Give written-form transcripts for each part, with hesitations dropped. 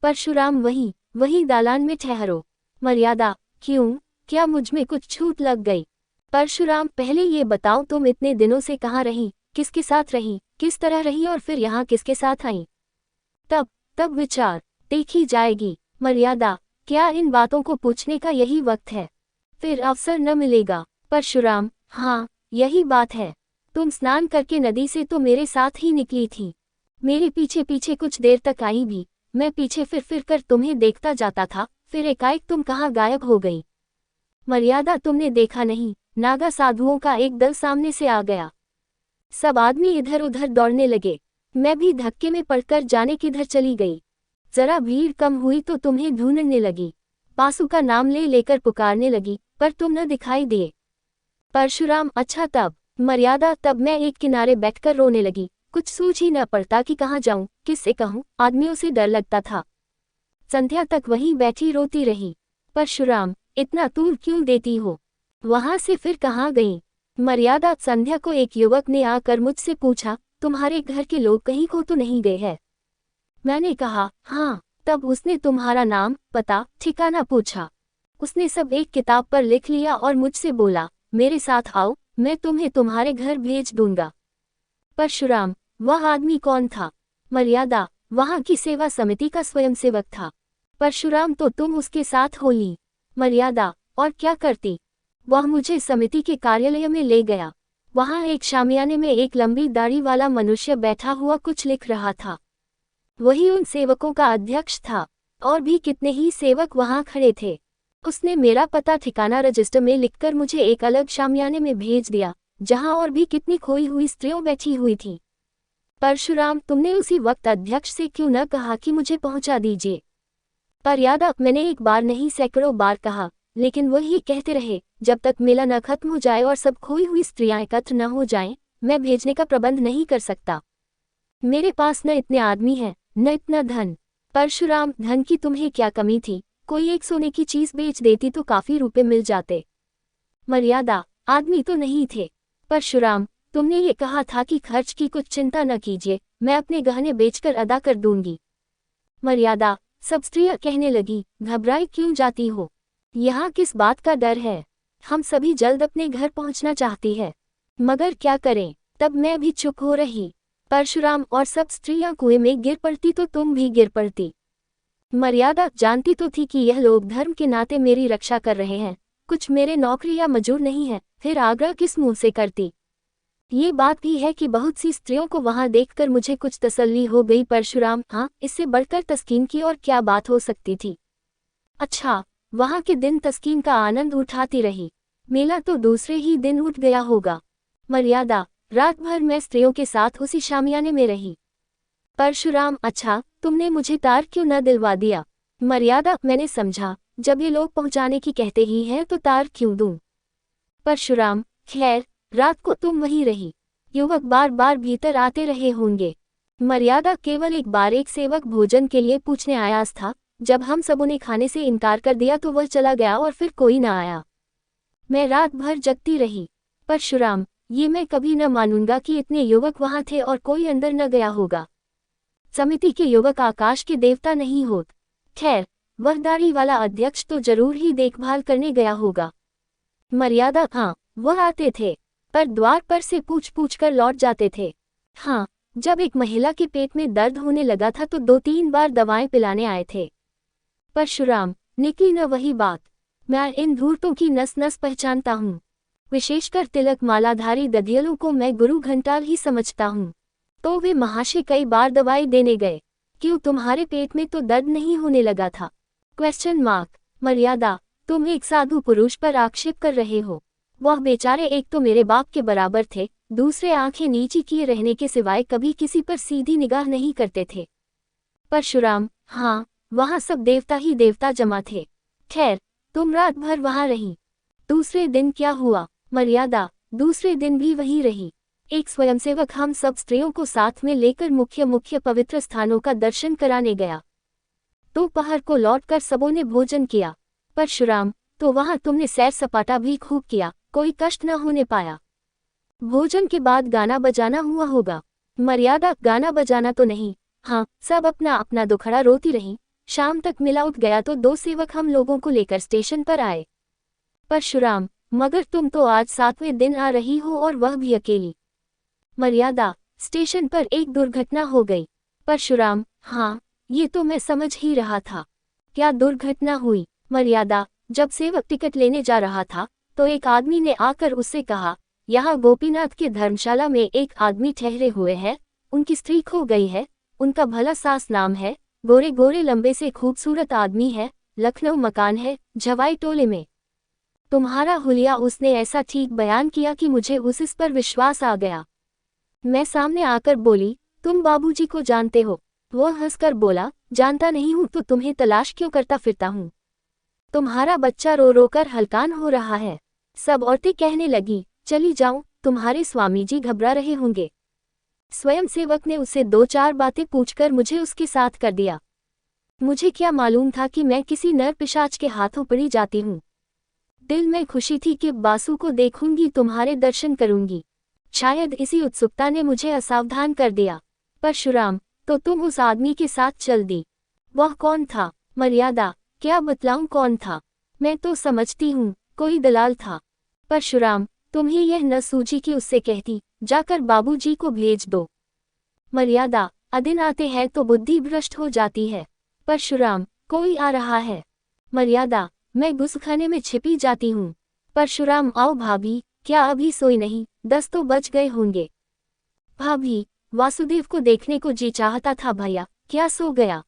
परशुराम वही दालान में ठहरो। मर्यादा, क्यों, क्या मुझमें कुछ छूट लग गई? परशुराम, पहले ये बताओ तुम इतने दिनों से कहाँ रही, किसके साथ रही, किस तरह रही और फिर यहाँ किसके साथ आई? तब विचार देखी जाएगी। मर्यादा, क्या इन बातों को पूछने का यही वक्त है? फिर अवसर न मिलेगा। परशुराम, हाँ, यही बात है। तुम स्नान करके नदी से तो मेरे साथ ही निकली थी। मेरे पीछे पीछे कुछ देर तक आई भी। मैं पीछे फिर कर तुम्हें देखता जाता था, फिर एकाएक तुम कहाँ गायब हो गई? मर्यादा, तुमने देखा नहीं, नागा साधुओं का एक दल सामने से आ गया। सब आदमी इधर उधर दौड़ने लगे। मैं भी धक्के में पड़कर जाने किधर चली गई। जरा भीड़ कम हुई तो तुम्हें ढूंढने लगी। पासु का नाम लेकर पुकारने लगी, पर तुम न दिखाई दिए। परशुराम, अच्छा तब? मर्यादा, तब मैं एक किनारे बैठकर रोने लगी। कुछ सूझ ही न पड़ता कि कहाँ जाऊं, किससे कहूं, आदमियों से डर लगता था। संध्या तक वहीं बैठी रोती रही। परशुराम, इतना तूल क्यों देती हो? वहां से फिर कहाँ गई? मर्यादा, संध्या को एक युवक ने आकर मुझसे पूछा, तुम्हारे घर के लोग कहीं को तो नहीं गए हैं? मैंने कहा, हाँ। तब उसने तुम्हारा नाम, पता, ठिकाना पूछा। उसने सब एक किताब पर लिख लिया और मुझसे बोला, मेरे साथ आओ, मैं तुम्हें तुम्हारे घर भेज दूंगा। परशुराम, वह आदमी कौन था? मर्यादा, वहां की सेवा समिति का स्वयंसेवक था। परशुराम, तो तुम उसके साथ हो ली? मर्यादा, और क्या करती? वह मुझे समिति के कार्यालय में ले गया। वहां एक शामियाने में एक लंबी दाढ़ी वाला मनुष्य बैठा हुआ कुछ लिख रहा था। वही उन सेवकों का अध्यक्ष था, और भी कितने ही सेवक वहां खड़े थे। उसने मेरा पता ठिकाना रजिस्टर में लिखकर मुझे एक अलग शामियाने में भेज दिया, जहां और भी कितनी खोई हुई स्त्रियों बैठी हुई थी। परशुराम, तुमने उसी वक्त अध्यक्ष से क्यों न कहा कि मुझे पहुंचा दीजिए? मर्यादा, मैंने एक बार नहीं सैकड़ों बार कहा, लेकिन वही कहते रहे, जब तक मेला न खत्म हो जाए और सब खोई हुई स्त्रियां एकत्र न हो जाएं, मैं भेजने का प्रबंध नहीं कर सकता। मेरे पास न इतने आदमी हैं, न इतना धन। परशुराम, धन की तुम्हें क्या कमी थी? कोई एक सोने की चीज बेच देती तो काफी रुपए मिल जाते। मर्यादा, आदमी तो नहीं थे। परशुराम, तुमने ये कहा था कि खर्च की कुछ चिंता न कीजिए, मैं अपने गहने बेचकर अदा कर दूंगी। मर्यादा, सब स्त्रियां कहने लगी, घबराए क्यों जाती हो? यहाँ किस बात का डर है? हम सभी जल्द अपने घर पहुंचना चाहती है, मगर क्या करें? तब मैं भी चुप हो रही। परशुराम, और सब स्त्रियां कुएं में गिर पड़ती तो तुम भी गिर पड़ती। मर्यादा, जानती तो थी कि यह लोग धर्म के नाते मेरी रक्षा कर रहे हैं, कुछ मेरे नौकरी या मजूर नहीं है, फिर आग्रह किस मुंह से करती? ये बात भी है कि बहुत सी स्त्रियों को वहां देखकर मुझे कुछ तसल्ली हो गई। परशुराम, हाँ, इससे बढ़कर तस्कीन की और क्या बात हो सकती थी? अच्छा, वहां के दिन तस्कीन का आनंद उठाती रही। मेला तो दूसरे ही दिन उठ गया होगा। मर्यादा, रात भर मैं स्त्रियों के साथ उसी शामियाने में रही। परशुराम, अच्छा, तुमने मुझे तार क्यों न दिलवा दिया? मर्यादा, मैंने समझा, जब ये लोग पहुंचाने की कहते ही हैं तो तार क्यों दूं? परशुराम, खैर, रात को तुम वहीं रही। युवक बार बार भीतर आते रहे होंगे। मर्यादा, केवल एक बार एक सेवक भोजन के लिए पूछने आया था, जब हम सबों ने खाने से इनकार कर दिया तो वह चला गया और फिर कोई न आया। मैं रात भर जगती रही। परशुराम, ये मैं कभी न मानूंगा कि इतने युवक वहां थे और कोई अंदर न गया होगा। समिति के युवक आकाश के देवता नहीं होत। खैर, वह दाढ़ी वाला अध्यक्ष तो जरूर ही देखभाल करने गया होगा। मर्यादा, हाँ, वह आते थे, पर द्वार पर से पूछ कर लौट जाते थे। हाँ, जब एक महिला के पेट में दर्द होने लगा था तो 2-3 बार दवाएं पिलाने आए थे। परशुराम, निकली न वही बात। मैं इन धूर्तों की नस नस पहचानता हूँ। विशेषकर तिलक मालाधारी दधियलों को मैं गुरु घंटाल ही समझता हूँ। तो वे महाशय कई बार दवाई देने गए। क्यों, तुम्हारे पेट में तो दर्द नहीं होने लगा था? मर्यादा, तुम एक साधु पुरुष पर आक्षेप कर रहे हो। वह बेचारे एक तो मेरे बाप के बराबर थे, दूसरे आंखें नीची किए रहने के सिवाय कभी किसी पर सीधी निगाह नहीं करते थे। परशुराम, हाँ, वहाँ सब देवता ही देवता जमा थे। खैर, तुम रात भर वहाँ रही। दूसरे दिन क्या हुआ? मर्यादा, दूसरे दिन भी वहीं रही। एक स्वयंसेवक हम सब स्त्रियों को साथ में लेकर मुख्य पवित्र स्थानों का दर्शन कराने गया। दोपहर को लौटकर सबों ने भोजन किया। परशुराम, तो वहां तुमने सैर सपाटा भी खूब किया, कोई कष्ट न होने पाया। भोजन के बाद गाना बजाना हुआ होगा। मर्यादा, गाना बजाना तो नहीं, हाँ, सब अपना अपना दुखड़ा रोती रही। शाम तक मिला उठ गया तो 2 सेवक हम लोगों को लेकर स्टेशन पर आए। परशुराम, मगर तुम तो आज 7वें दिन आ रही हो और वह भी अकेली। मर्यादा, स्टेशन पर एक दुर्घटना हो गई। परशुराम, हाँ, ये तो मैं समझ ही रहा था। क्या दुर्घटना हुई? मर्यादा, जब सेवक टिकट लेने जा रहा था तो एक आदमी ने आकर उससे कहा, यहाँ गोपीनाथ के धर्मशाला में एक आदमी ठहरे हुए हैं, उनकी स्त्री खो गई है, उनका भला सास नाम है, गोरे गोरे लंबे से खूबसूरत आदमी है, लखनऊ मकान है, झवाई टोले में। तुम्हारा हुलिया उसने ऐसा ठीक बयान किया कि मुझे उस पर विश्वास आ गया। मैं सामने आकर बोली, तुम बाबूजी को जानते हो? वो हंसकर बोला, जानता नहीं हूँ तो तुम्हें तलाश क्यों करता फिरता हूँ? तुम्हारा बच्चा रो रो कर हलकान हो रहा है। सब औरतें कहने लगी, चली जाऊं, तुम्हारे स्वामी जी घबरा रहे होंगे। स्वयं सेवक ने उसे 2-4 बातें पूछकर मुझे उसके साथ कर दिया। मुझे क्या मालूम था कि मैं किसी नर पिशाच के हाथों पड़ी जाती हूँ। दिल में खुशी थी कि बासु को देखूंगी, तुम्हारे दर्शन करूंगी। शायद इसी उत्सुकता ने मुझे असावधान कर दिया। परशुराम, तो तुम उस आदमी के साथ चल दी। वह कौन था? मर्यादा, क्या बतलाऊं कौन था? मैं तो समझती हूँ कोई दलाल था। परशुराम, तुम्हें यह न सूझी कि उससे कहती, जाकर बाबूजी को भेज दो। मर्यादा, अदिन आते हैं तो बुद्धि भ्रष्ट हो जाती है। परशुराम, कोई आ रहा है। मर्यादा, मैं गुस्खाने में छिपी जाती हूँ। परशुराम, आओ भाभी, क्या अभी सोई नहीं? 10 तो बज गए होंगे। भाभी, वासुदेव को देखने को जी चाहता था भैया, क्या सो गया?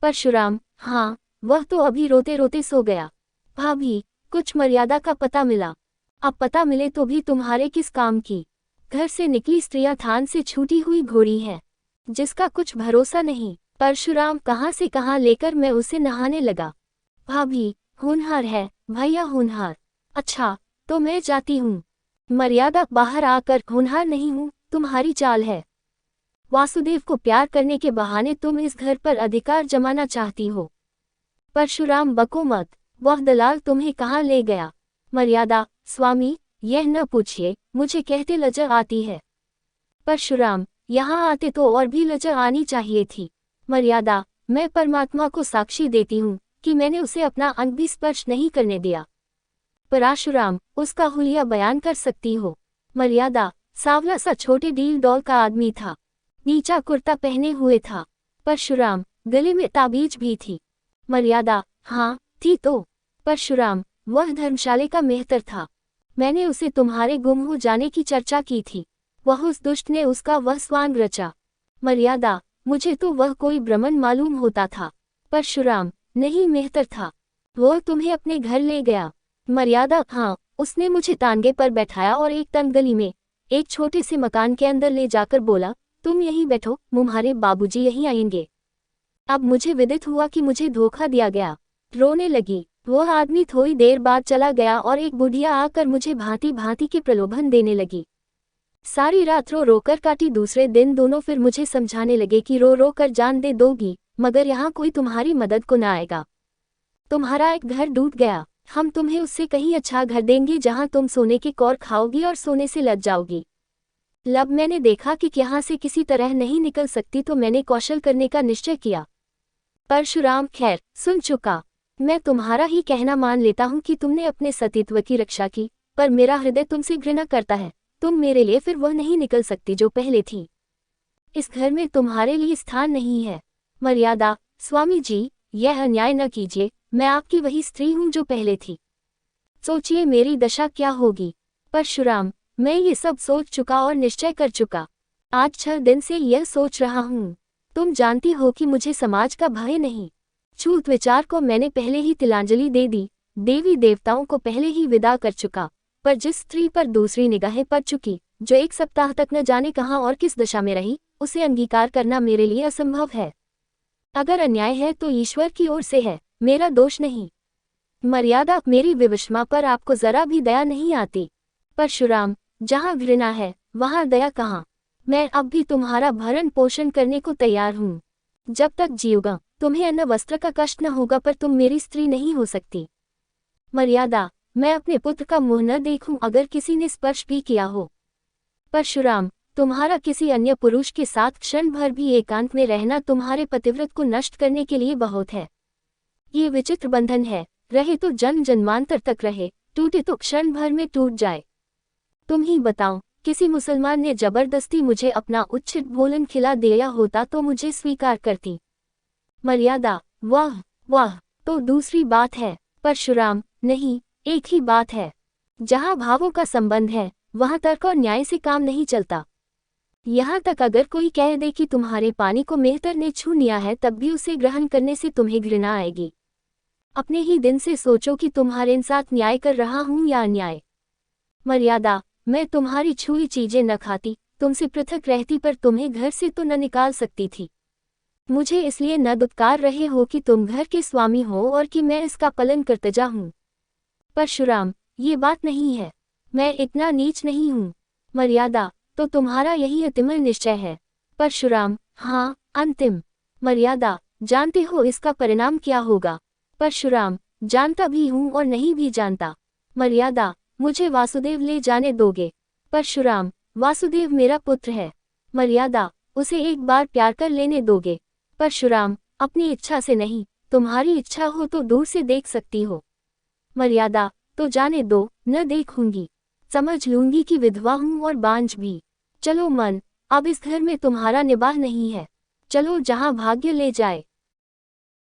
परशुराम, हाँ, वह तो अभी रोते रोते सो गया। भाभी, कुछ मर्यादा का पता मिला? अब पता मिले तो भी तुम्हारे किस काम की? घर से निकली स्त्रियां थान से छूटी हुई घोड़ी हैं, जिसका कुछ भरोसा नहीं। परशुराम कहाँ से कहाँ लेकर मैं उसे नहाने लगा। भाभी, होनहार है भैया, होनहार। अच्छा, तो मैं जाती हूँ। मर्यादा बाहर आकर, होनहार नहीं हूँ, तुम्हारी चाल है। वासुदेव को प्यार करने के बहाने तुम इस घर पर अधिकार जमाना चाहती हो। परशुराम, बको मत, वह दलाल तुम्हें कहाँ ले गया? मर्यादा, स्वामी, यह न पूछिए, मुझे कहते लज्जा आती है। परशुराम, यहाँ आते तो और भी लज्जा आनी चाहिए थी। मर्यादा, मैं परमात्मा को साक्षी देती हूँ कि मैंने उसे अपना अंग भी स्पर्श नहीं करने दिया। परशुराम, उसका हुलिया बयान कर सकती हो? मर्यादा, सांवला सा छोटे डील डॉल का आदमी था, नीचा कुर्ता पहने हुए था। परशुराम, गले में ताबीज भी थी। मर्यादा, हाँ, थी तो। परशुराम, वह धर्मशाले का मेहतर था। मैंने उसे तुम्हारे गुम हो जाने की चर्चा की थी। वह उस दुष्ट ने उसका वह स्वांग रचा। मर्यादा, मुझे तो वह कोई ब्राह्मण मालूम होता था। परशुराम, नहीं, मेहतर था। वो तुम्हें अपने घर ले गया? मर्यादा, हाँ, उसने मुझे तानगे पर बैठाया और एक तंग गली में एक छोटे से मकान के अंदर ले जाकर बोला, तुम यहीं बैठो, तुम्हारे बाबूजी यहीं आएंगे। अब मुझे विदित हुआ कि मुझे धोखा दिया गया। रोने लगी। वह आदमी थोड़ी देर बाद चला गया और एक बुढ़िया आकर मुझे भांति भांति के प्रलोभन देने लगी। सारी रात रो रो कर काटी। दूसरे दिन दोनों फिर मुझे समझाने लगे कि रो रो कर जान दे दोगी, मगर यहाँ कोई तुम्हारी मदद को न आएगा। तुम्हारा एक घर डूब गया, हम तुम्हें उससे कहीं अच्छा घर देंगे जहाँ तुम सोने के कौर खाओगी और सोने से लद जाओगी। लब मैंने देखा कि यहाँ से किसी तरह नहीं निकल सकती तो मैंने कौशल करने का निश्चय किया। परशुराम, खैर, सुन चुका। मैं तुम्हारा ही कहना मान लेता हूँ कि तुमने अपने सतीत्व की रक्षा की, पर मेरा हृदय तुमसे घृणा करता है। तुम मेरे लिए फिर वह नहीं निकल सकती जो पहले थी। इस घर में तुम्हारे लिए स्थान नहीं है। मर्यादा, स्वामी जी, यह अन्याय न कीजिए, मैं आपकी वही स्त्री हूँ जो पहले थी। सोचिए मेरी दशा क्या होगी। परशुराम, मैं ये सब सोच चुका और निश्चय कर चुका। आज 6 दिन से यह सोच रहा हूँ। तुम जानती हो कि मुझे समाज का भय नहीं। छूत विचार को मैंने पहले ही तिलांजलि दे दी, देवी देवताओं को पहले ही विदा कर चुका, पर जिस स्त्री पर दूसरी निगाहें पड़ चुकी, जो 1 सप्ताह तक न जाने कहाँ और किस दशा में रही, उसे अंगीकार करना मेरे लिए असंभव है। अगर अन्याय है तो ईश्वर की ओर से है, मेरा दोष नहीं। मर्यादा, मेरी विवशमा पर आपको जरा भी दया नहीं आती। परशुराम, जहाँ घृणा है वहाँ दया कहाँ। मैं अब भी तुम्हारा भरण पोषण करने को तैयार हूँ। जब तक जीऊंगा तुम्हें अन्न वस्त्र का कष्ट न होगा, पर तुम मेरी स्त्री नहीं हो सकती। मर्यादा, मैं अपने पुत्र का मुँह न देखूं अगर किसी ने स्पर्श भी किया हो। परशुराम, तुम्हारा किसी अन्य पुरुष के साथ क्षण भर भी एकांत में रहना तुम्हारे पतिव्रत को नष्ट करने के लिए बहुत है। ये विचित्र बंधन है, रहे तो जन्म जन्मांतर तक रहे, टूटे तो क्षण भर में टूट जाए। तुम ही बताओ, किसी मुसलमान ने जबरदस्ती मुझे अपना उच्छिष्ट भोजन खिला दिया होता तो मुझे स्वीकार करती। मर्यादा, वाह वाह, तो दूसरी बात है। परशुराम, नहीं, एक ही बात है। जहाँ भावों का संबंध है वहाँ तर्क और न्याय से काम नहीं चलता। यहाँ तक अगर कोई कह दे कि तुम्हारे पानी को मेहतर ने छू लिया है तब भी उसे ग्रहण करने से तुम्हें घृणा आएगी। अपने ही दिन से सोचो कि तुम्हारे साथ न्याय कर रहा हूँ या अन्याय। मर्यादा, मैं तुम्हारी छुई चीजें न खाती, तुमसे पृथक रहती, पर तुम्हें घर से तो न निकाल सकती थी। मुझे इसलिए न दुत्कार रहे हो कि तुम घर के स्वामी हो और कि मैं इसका पालन करतजा हूँ। परशुराम, ये बात नहीं है, मैं इतना नीच नहीं हूँ। मर्यादा, तो तुम्हारा यही अंतिम निश्चय है। परशुराम, हाँ, अंतिम। मर्यादा, जानते हो इसका परिणाम क्या होगा? परशुराम, जानता भी हूँ और नहीं भी जानता। मर्यादा, मुझे वासुदेव ले जाने दोगे? परशुराम, वासुदेव मेरा पुत्र है। मर्यादा, उसे एक बार प्यार कर लेने दोगे? परशुराम, अपनी इच्छा से नहीं, तुम्हारी इच्छा हो तो दूर से देख सकती हो। मर्यादा, तो जाने दो, न देखूंगी, समझ लूंगी कि विधवा हूँ और बांझ भी। चलो मन, अब इस घर में तुम्हारा निवाह नहीं है, चलो जहाँ भाग्य ले जाए।